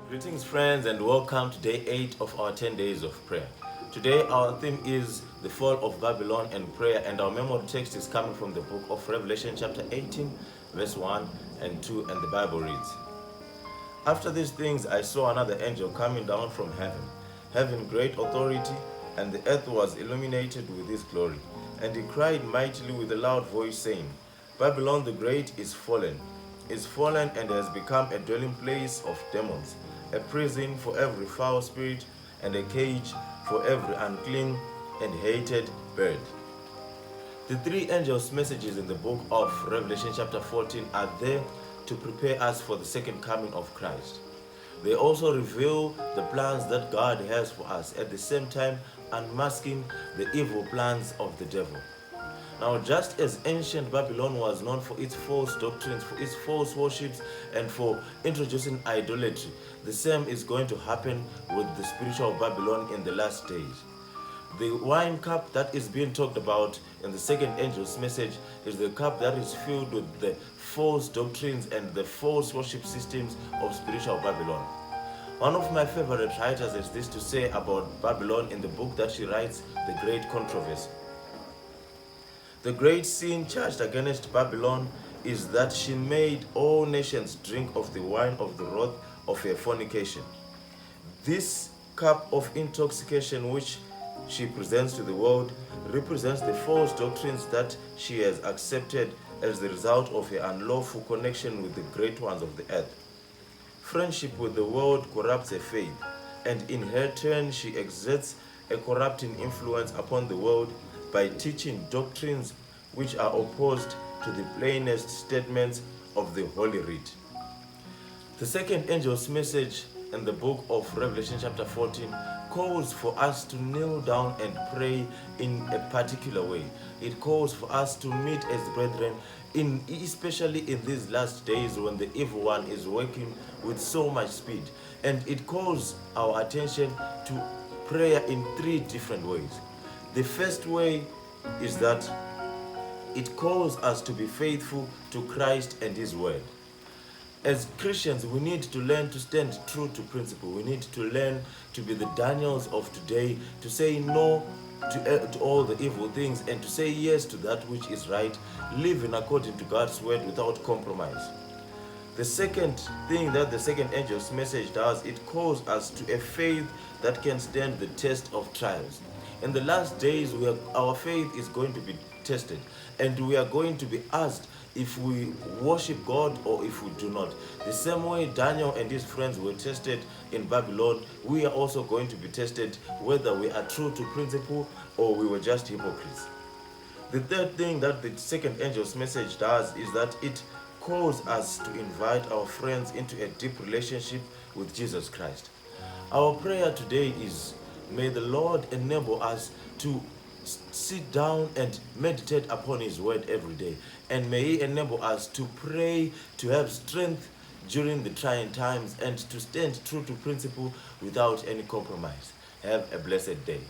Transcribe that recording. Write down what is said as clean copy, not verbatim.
Greetings, friends, and welcome to day 8 of our 10 days of prayer. Today, our theme is the fall of Babylon and prayer, and our memory text is coming from the book of Revelation, chapter 18, verse 1 and 2, and the Bible reads, "After these things, I saw another angel coming down from heaven, having great authority, and the earth was illuminated with his glory. And he cried mightily with a loud voice, saying, Babylon the Great is fallen and has become a dwelling place of demons, a prison for every foul spirit, and a cage for every unclean and hated bird." The three angels' messages in the book of Revelation chapter 14 are there to prepare us for the second coming of Christ. They also reveal the plans that God has for us, at the same time unmasking the evil plans of the devil. Now, just as ancient Babylon was known for its false doctrines, for its false worships, and for introducing idolatry, the same is going to happen with the spiritual Babylon in the last days. The wine cup that is being talked about in the second angel's message is the cup that is filled with the false doctrines and the false worship systems of spiritual Babylon. One of my favorite writers has this to say about Babylon in the book that she writes, The Great Controversy. The great sin charged against Babylon is that she made all nations drink of the wine of the wrath of her fornication. This cup of intoxication which she presents to the world represents the false doctrines that she has accepted as the result of her unlawful connection with the great ones of the earth. Friendship with the world corrupts her faith, and in her turn she exerts a corrupting influence upon the world by teaching doctrines which are opposed to the plainest statements of the Holy Writ. The second angel's message in the book of Revelation chapter 14 calls for us to kneel down and pray in a particular way. It calls for us to meet as brethren, especially in these last days when the evil one is working with so much speed. And it calls our attention to prayer in three different ways. The first way is that it calls us to be faithful to Christ and His Word. As Christians, we need to learn to stand true to principle. We need to learn to be the Daniels of today, to say no to all the evil things and to say yes to that which is right, living according to God's Word without compromise. The second thing that the second angel's message does, it calls us to a faith that can stand the test of trials. In the last days, our faith is going to be tested, and we are going to be asked if we worship God or if we do not. The same way Daniel and his friends were tested in Babylon, we are also going to be tested whether we are true to principle or we were just hypocrites. The third thing that the second angel's message does is that it calls us to invite our friends into a deep relationship with Jesus Christ. Our prayer today is, may the Lord enable us to sit down and meditate upon His Word every day. And may He enable us to pray, to have strength during the trying times, and to stand true to principle without any compromise. Have a blessed day.